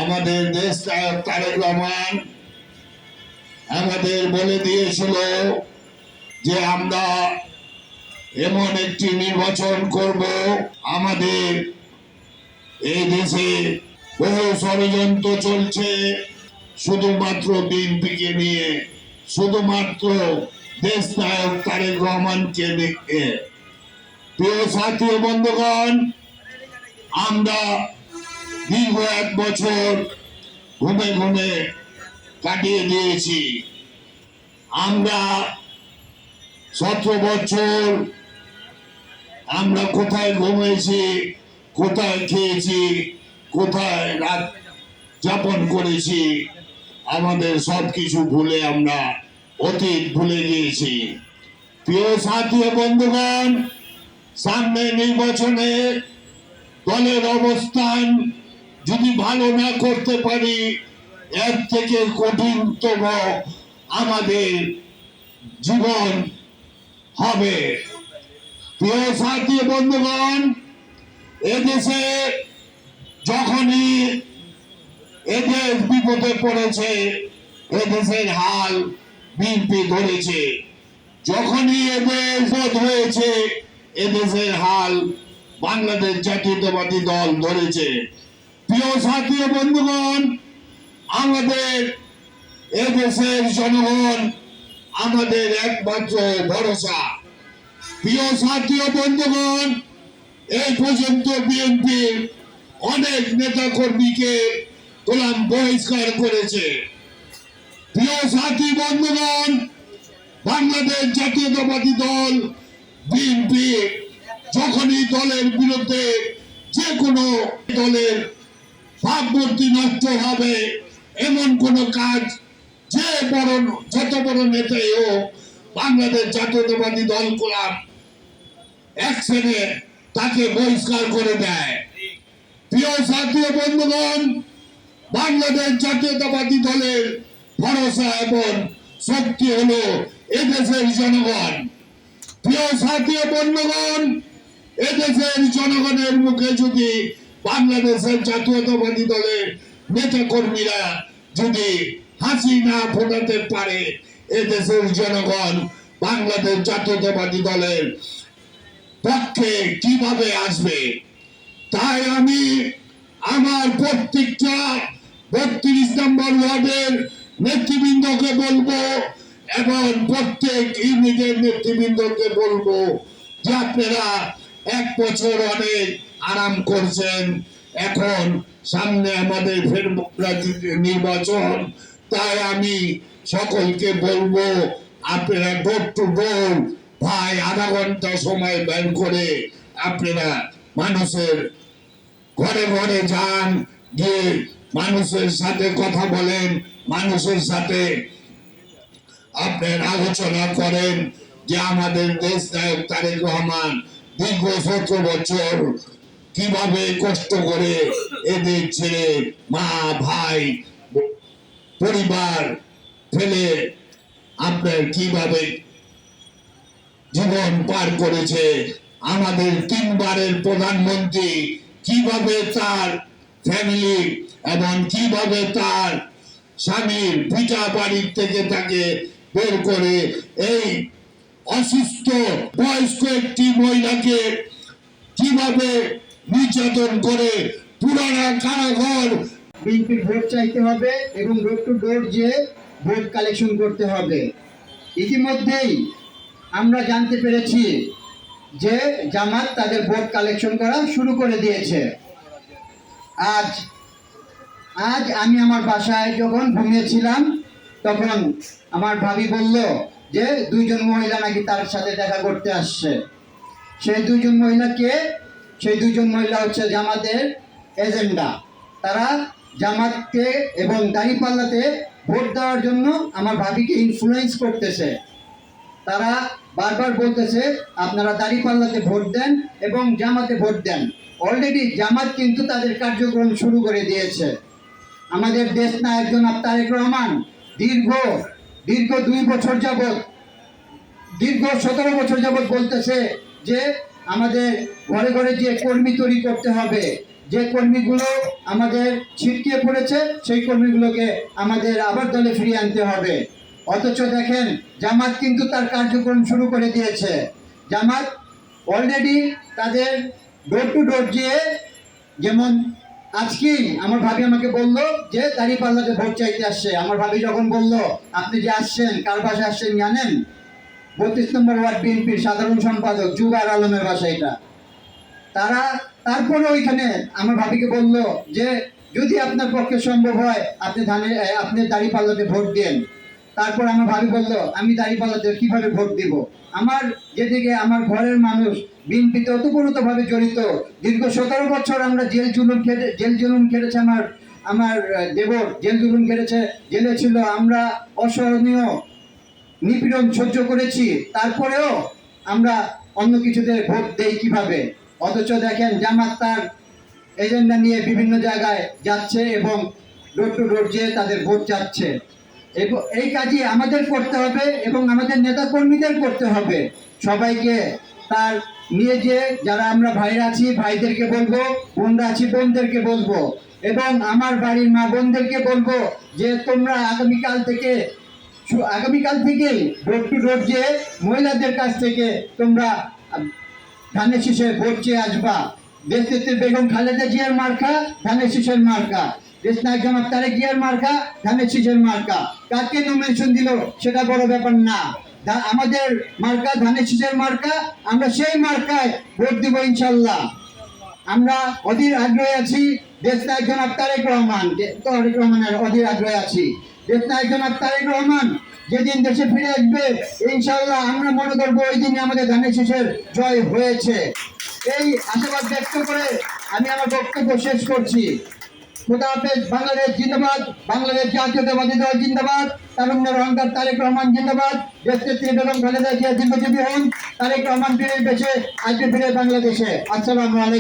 আমাদের দেশ নায়ক তারেক রহমান আমাদের বলে দিয়েছিল যে আমরা এমন একটি নির্বাচন করব, আমাদের এই দেশে বহু ষড়যন্ত্র চলছে শুধুমাত্র বিএনপিকে নিয়ে, শুধুমাত্র দেশ নায়ক তারেক রহমানকে নিয়ে। প্রিয় সাথী ও বন্ধুগণ, আমরা দীর্ঘ 1 বছর ঘুমে ঘুমে কাটিয়ে দিয়েছি। আমরা 17 বছর আমরা কোথায় ঘুমিয়েছি, কোথায় খেয়েছি, কোথায় রাত যাপন করেছি, আমাদের সবকিছু ভুলে আমরা অতীত ভুলে গিয়েছি। প্রিয় সাথী ও বন্ধুগণ, সামনে নির্বাচনে দলের অবস্থান যদি ভালো না করতে পারি, এর থেকে কঠিনতম আমাদের জীবন হবে। প্রিয় সাথী বন্ধুগণ, এদেশে যখনই এদেশ বিপদে পড়েছে, এদেশের হাল বিএনপি ধরেছে। যখনই এদেশ বোধ হয়েছে, এদেশের হাল বাংলাদেশ জাতীয়তাবাদী দল ধরেছে। প্রিয় সাথী বন্ধুগণ, আমাদের এদেশের জনগণ আমাদের একমাত্র ভরসা। প্রিয় সাথী বন্ধুগণ, এই পর্যন্ত বিএনপি অনেক নেতা কর্মীকে গোলাম বহিষ্কার করেছে। প্রিয় সাথী বন্ধুগণ, বাংলাদেশ জাতীয়তাবাদী দল বিএনপি যখনই দলের বিরুদ্ধে যে কোনো দলের ভাবমূর্তি নষ্ট হবে এমন কোন কাজ যত বড় নেতাই হোক, বাংলাদেশ জাতীয়তাবাদী দল গোলাম অ্যাকশনে তাকে বহিষ্কার করে দেয়। প্রিয় সাথী বন্ধুগণ, বাংলাদেশ জাতীয়তাবাদী দলের ভরসা এবং শক্তি হলো এদেশের জনগণ। প্রিয় সাথী বন্ধুগণ, এদেশের জনগণের মুখে যদি বাংলাদেশের জাতীয়তাবাদী দলের নেতা কর্মীরা যদি হাসি না ফোটাতে পারে, এদেশের জনগণ বাংলাদেশ জাতীয়তাবাদী দলের পক্ষে কিভাবে আসবে? তাই আমি আমার প্রত্যেকটা 32 নম্বর ওয়ার্ডের নেতৃবৃন্দকে বলবো এবং প্রত্যেক ইউনিটের নেতৃবৃন্দকে বলবো যে আপনারা 1 বছর অনেক আরাম করছেন, এখন সামনে আমাদের ফের নির্বাচন। তাই আমি সকলকে বলবো আপনারা ডোর টু ডোর ভাই আধা ঘন্টা সময় বের করে আপনারা মানুষের ঘরে ঘরে যান, গিয়ে মানুষের সাথে কথা বলেন, মানুষের সাথে আপনারা আলোচনা করেন যে আমাদের দেশ নায়ক তারেক রহমান দীর্ঘ 17 বছর কিভাবে কষ্ট করে এদের ছেড়ে মা ভাই পরিবার ফেলে আপনার কিভাবে জীবন পার করেছে, আমাদের 3 বারের প্রধানমন্ত্রী কিভাবে তার ফ্যামিলি এবং কিভাবে তার স্বামীর পিতা বাড়ির থেকে তাকে বের করে এই অসুস্থ বয়স্ক একটি মহিলাকে কিভাবে নির্যাতন করে পুরানা কারাগার। বিএনপির ভোট চাইতে হবে এবং ডোর টু ডোর যে ভোট কালেকশন করতে হবে। ইতিমধ্যেই আমরা জানতে পেরেছি যে জামাত তাদের ভোট কালেকশন করা শুরু করে দিয়েছে। আজ আমি আমার বাসায় যখন ঘুমিয়েছিলাম তখন আমার ভাবি বলল যে 2 জন মহিলা নাকি তার সাথে দেখা করতে আসছে। সেই 2 জন মহিলা কে? সেই 2 জন মহিলা হচ্ছে জামাতের এজেন্ডা। তারা জামাতকে এবং দাঁড়িপাল্লাতে ভোট দেওয়ার জন্য আমার ভাবিকে ইনফ্লুয়েন্স করতেছে। তারা বারবার বলতেছে আপনারা দাঁড়িপাল্লাতে ভোট দেন এবং জামাতে ভোট দেন। অলরেডি জামাত কিন্তু তাদের কার্যক্রম শুরু করে দিয়েছে। আমাদের দেশ নায়ক জনাব তারেক রহমান দীর্ঘ 2 বছর যাবৎ, দীর্ঘ 17 বছর যাবৎ বলতেছে যে আমাদের ঘরে ঘরে যে কর্মী তৈরি করতে হবে, যে কর্মীগুলো আমাদের ছিটকে পড়েছে সেই কর্মীগুলোকে আমাদের আবার দলে ফিরিয়ে আনতে হবে। অথচ দেখেন জামাত কিন্তু তার কার্যক্রম শুরু করে দিয়েছে। জামাত অলরেডি তাদের ডোর টু ডোর যেয়ে, যেমন আজকেই আমার ভাবি আমাকে বললো যে দাঁড়িপাল্লাতে ভোট চাইতে আসছে। আমার ভাবি যখন বললো আপনি যে আসছেন কার বাসায় আসছেন জানেন? 32 নম্বর ওয়ার্ড বিএনপির সাধারণ সম্পাদক জুবায়ের আলমের বাসা এটা। তারা তারপরে ওইখানে আমার ভাবিকে বলল যে যদি আপনার পক্ষে সম্ভব হয় আপনি দাঁড়িপাল্লাতে ভোট দেন। তারপর আমার ভাবি বলল আমি দাঁড়িপাল্লাতে কিভাবে ভোট দিব? আমার যেদিকে আমার ঘরের মানুষ বিএনপিতে ওতপ্রোতভাবে জড়িত, দীর্ঘ 17 বছর আমরা জেল জুলুম খেটেছে। আমার দেবর জেল জুলুম খেটেছে, জেলে ছিল। আমরা অসহনীয় নিপীড়ন সহ্য করেছি, তারপরেও আমরা অন্য কিছুতে ভোট দেই কিভাবে? অথচ দেখেন জামাত তার এজেন্ডা নিয়ে বিভিন্ন জায়গায় যাচ্ছে এবং ডোর টু ডোর যেয়ে তাদের ভোট চাচ্ছে। এবং এই কাজই আমাদের করতে হবে এবং আমাদের নেতা কর্মীদের করতে হবে। সবাইকে তার নিয়ে যে যারা আমরা ভাইরা আছি ভাইদেরকে বলবো, বোনরা আছি বোনদেরকে বলবো, এবং আমার বাড়ির মা বোনদেরকে বলবো যে তোমরা আগামীকাল থেকেই ডোর টু ডোর যে মহিলাদের কাছ থেকে তোমরা ধানের শীষে ভোট চেয়ে আসবা। দেশনেত্রী বেগম খালেদা জিয়ার মার্কা ধানের শীষের মার্কা, দেশনায়ক জনাব তারেক জিয়ার মার্কা ধানের শীষের মার্কা। কাকে নমিনেশন দিল সেটা বড় ব্যাপার না, আমাদের মার্কা ধানের শীষের মার্কা। আমরা সেই মার্কায় ভোট দিব ইনশাল্লাহ। আমরা অধীর আগ্রহে আছি দেশনায়ক জনাব তারেক রহমানের অধীর আগ্রহে আছি। দেশনায়ক জনাব তারেক রহমান যেদিন দেশে ফিরে আসবে ইনশাআল্লাহ আমরা মনে করবো ওই দিনে আমাদের ধানের শীষের জয় হয়েছে। এই আশাবাদ ব্যক্ত করে আমি আমার বক্তব্য শেষ করছি। খোদা হাফেজ। বাংলাদেশ জিন্দাবাদ, বাংলাদেশ জাতীয়তাবাদী দল জিন্দাবাদ, তারুণ্যের অহংকার তারেক রহমান জিন্দাবাদ। দেশনেত্রী বেগম খালেদা জিয়া দীর্ঘজীবী হন। তারেক রহমান ফিরে বেঁচে আসবে ফিরে বাংলাদেশে। আসসালামু আলাইকুম।